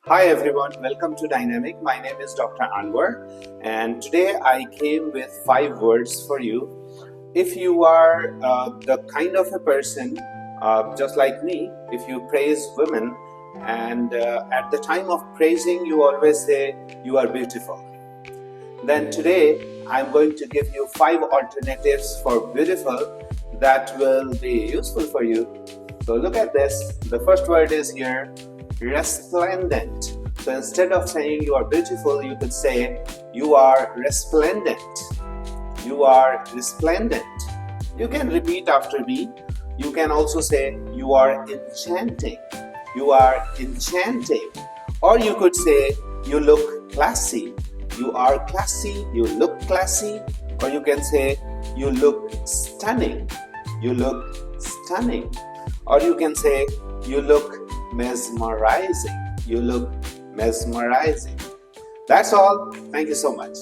Hi everyone, welcome to Dynamic. My name is Dr. Anwar and today I came with 5 words for you. If you are the kind of a person just like me, if you praise women and at the time of praising you always say you are beautiful, then today I'm going to give you 5 alternatives for beautiful that will be useful for you. So look at this. The first word is here, resplendent. So instead of saying you are beautiful, you could say you are resplendent. You are resplendent. You can repeat after me. You can also say you are enchanting. You are enchanting. Or you could say you look classy. You are classy. You look classy. Or you can say you look stunning. You look stunning. Or you can say you look mesmerizing. You look mesmerizing. That's all. Thank you so much.